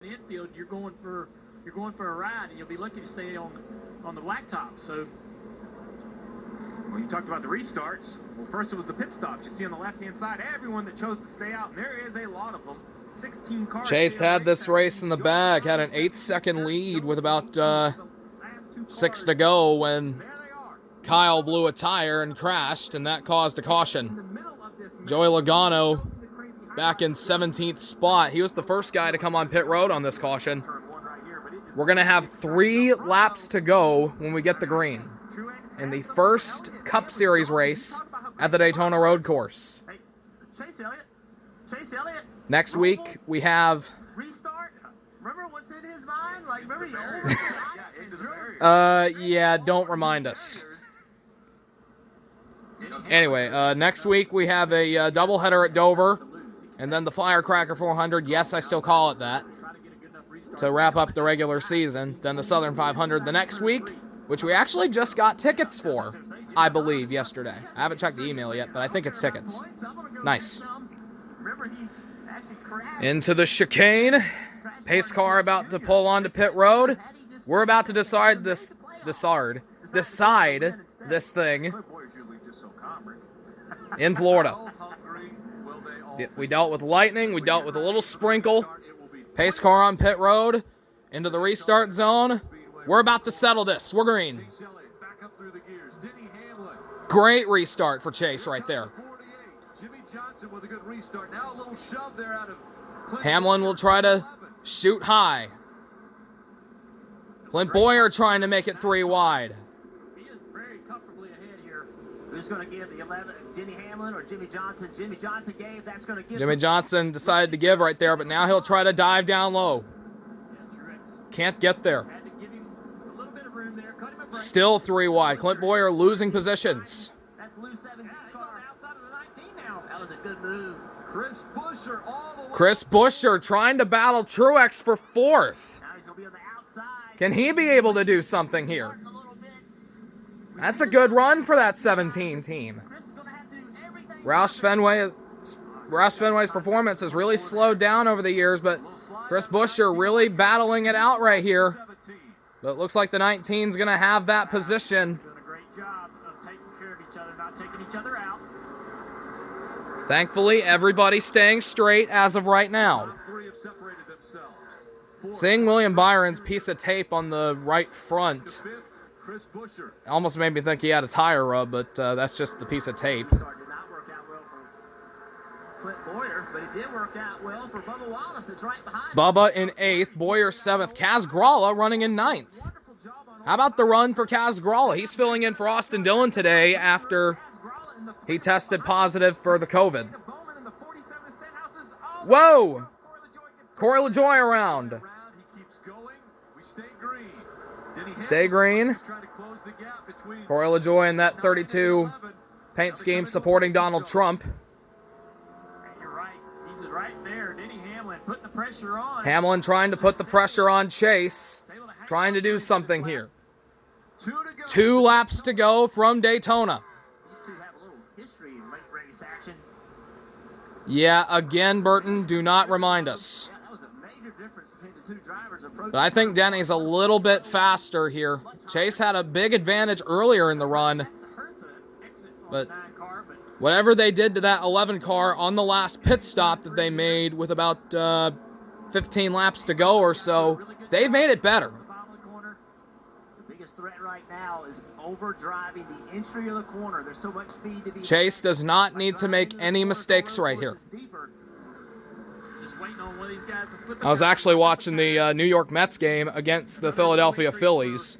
infield, you're going for a ride, and you'll be lucky to stay on the blacktop. So, well, you talked about the restarts. Well, first it was the pit stops. You see on the left-hand side, everyone that chose to stay out, and there is a lot of them. 16 cars. Chase had this race in the bag, had an 8-second lead with about 6 to go when Kyle blew a tire and crashed, and that caused a caution. Joey Logano back in 17th spot. He was the first guy to come on pit road on this caution. We're going to have 3 laps to go when we get the green in the first Cup Series race at the Daytona Road Course. Chase Elliott. Next week, we have... Restart? Remember what's in his mind? Like, remember yeah, don't remind us. Anyway, next week we have a doubleheader at Dover, and then the Firecracker 400. Yes, I still call it that, to wrap up the regular season. Then the Southern 500 the next week, which we actually just got tickets for, I believe, yesterday. I haven't checked the email yet, but I think it's tickets. Nice. Into the chicane. Pace car about to pull onto pit road. We're about to decide this thing in Florida. We dealt with lightning. We dealt with a little sprinkle. Pace car on pit road. Into the restart zone. We're about to settle this. We're green. Great restart for Chase right there. Hamlin will try to shoot high. Clint Boyer trying to make it 3 wide. He is very comfortably ahead here. Who's going to give the 11? Denny Hamlin or Jimmy Johnson? Jimmy Johnson gave. That's going to give. Jimmy Johnson decided to give right there, but now he'll try to dive down low. Can't get there. Had to give him a little bit of room there. Cut him a break. Still 3 wide. Clint Boyer losing positions. That blue 7 car outside of the 19 now. That was a good move. Chris Buescher all the way. Chris Buescher trying to battle Truex for 4th. Now he's going to be on the outside. Can he be able to do something here? That's a good run for that 17 team. Roush Fenway's performance has really slowed down over the years, but Chris Buescher really battling it out right here. But it looks like the 19's going to have that position. Doing a great job of taking care of each other, not taking each other out. Thankfully, everybody's staying straight as of right now. Seeing William Byron's piece of tape on the right front almost made me think he had a tire rub, but that's just the piece of tape. Did not work out well for Clint Boyer, but it did work out well for Bubba Wallace. It's right behind. Bubba in 8th, Boyer 7th, Kaz Gralla running in 9th. How about the run for Kaz Gralla? He's filling in for Austin Dillon today after he tested positive for the COVID. Whoa! Corey LaJoy around. Stay green. Corey LaJoy in that 32 paint scheme supporting Donald Trump. You're right. He's right there. Denny Hamlin putting the pressure on. Hamlin trying to put the pressure on Chase. Trying to do something here. 2 laps to go from Daytona. These two have a little history in late race action. Yeah, again, Burton, do not remind us. Yeah, that was a major difference between the two drivers approaching. But I think Denny's a little bit faster here. Chase had a big advantage earlier in the run. But whatever they did to that 11 car on the last pit stop that they made with about 15 laps to go or so, they've made it better. The biggest threat right now is overdriving the entry of the corner. There's so much speed to be. Chase does not need to make any mistakes right here. just waiting on one of these guys to slip. I was actually watching the New York Mets game against the Philadelphia Phillies.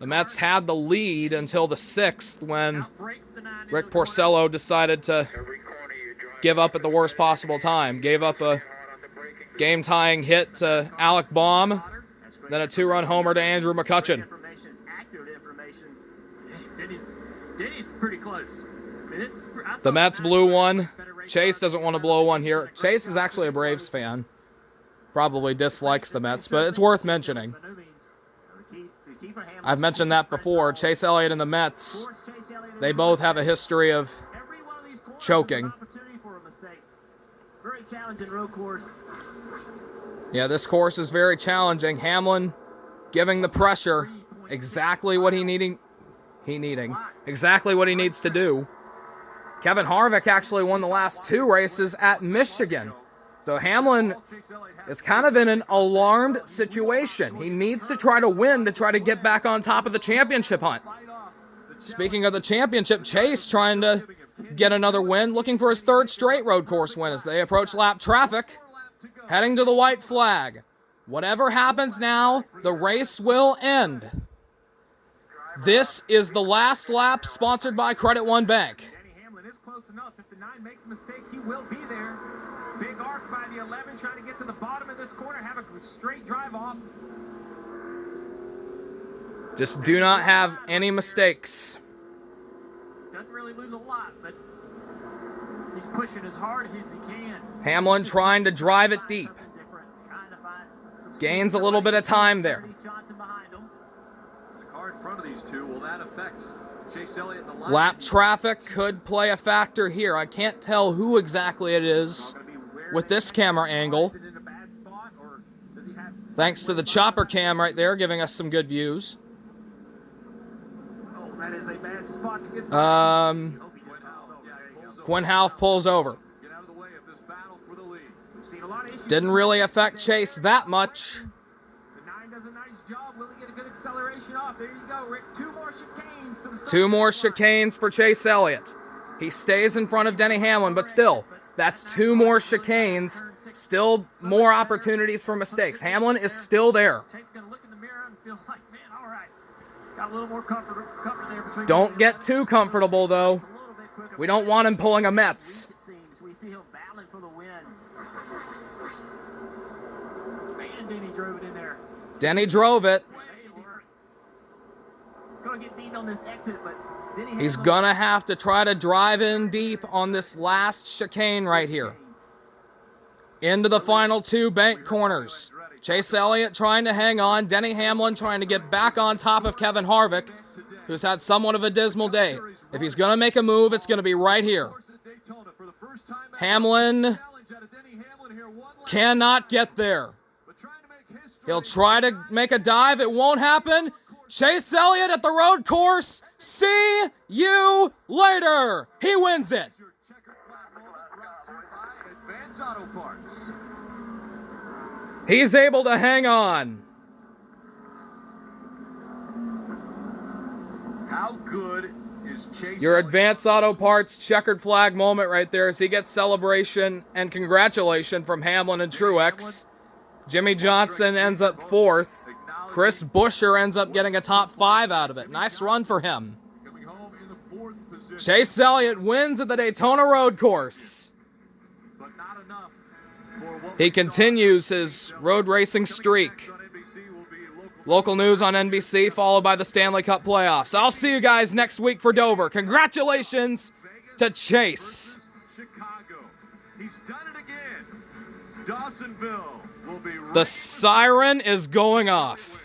The Mets had the lead until the 6th when Rick Porcello decided to give up at the worst possible time. Gave up a game-tying hit to Alec Baum, then a 2-run homer to Andrew McCutchen. Denny's pretty close. The Mets blew one. Chase doesn't want to blow one here. Chase is actually a Braves fan. Probably dislikes the Mets, but it's worth mentioning. I've mentioned that before. Chase Elliott and the Mets, they both have a history of choking. Very challenging road course. Yeah, this course is very challenging. Hamlin giving the pressure exactly what exactly what he needs to do. Kevin Harvick actually won the last 2 races at Michigan. So Hamlin is kind of in an alarmed situation. He needs to try to win to try to get back on top of the championship hunt. Speaking of the championship, Chase trying to get another win, looking for his 3rd straight road course win as they approach lap traffic, heading to the white flag. Whatever happens now, the race will end. This is the last lap, sponsored by Credit One Bank. Denny Hamlin is close enough. If the 9 makes a mistake, he will be there. Big arc by the 11, trying to get to the bottom of this corner, have a straight drive off. Just do not have any mistakes. Doesn't really lose a lot, but he's pushing as hard as he can. Hamlin trying to drive it deep. Gains a little bit of time there. The car in front of these two, will that affect Chase Elliott in the line? Lap traffic could play a factor here. I can't tell who exactly it is with this camera angle. Thanks to the chopper cam right there, giving us some good views. Oh, that is a bad spot to get Quinn Houff pulls over. Get out of the way of this battle for the lead. We've seen a lot of issues. Didn't really affect Chase that much. The 9 does a nice job. Will he get a good acceleration off? There you go, Rick. 2 more chicanes to the start. 2 more chicanes for Chase Elliott. He stays in front of Denny Hamlin, but still, that's 2 more chicanes. Still more opportunities for mistakes. Hamlin is still there. Chase's going to look in the mirror and feel like, man, all right. Got a little more comfort there between. Don't get too comfortable, though. We don't want him pulling a Mets. We see him battling for the win. Man, Denny drove it in there. Denny drove it. Gonna get beat on this exit, but Denny He's gonna have to try to drive in deep on this last chicane right here. Into the final 2 bank corners. Chase Elliott trying to hang on. Denny Hamlin trying to get back on top of Kevin Harvick, who's had somewhat of a dismal day. If he's going to make a move, it's going to be right here. Hamlin cannot get there. He'll try to make a dive. It won't happen. Chase Elliott at the road course. See you later. He wins it. He's able to hang on. How good is Chase Your Elliott? Advance Auto Parts checkered flag moment right there as he gets celebration and congratulation from Hamlin and Truex. Jimmy Johnson ends up 4th. Chris Buescher ends up getting a top 5 out of it. Nice run for him. Coming home in the 4th position. Chase Elliott wins at the Daytona road course. But not enough for what He we saw. continues his road racing streak. Next on NBC will be Local news on NBC, followed by the Stanley Cup playoffs. I'll see you guys next week for Dover. Congratulations to Chase. Chicago. He's done it again. Dawsonville will be right. The siren is going off.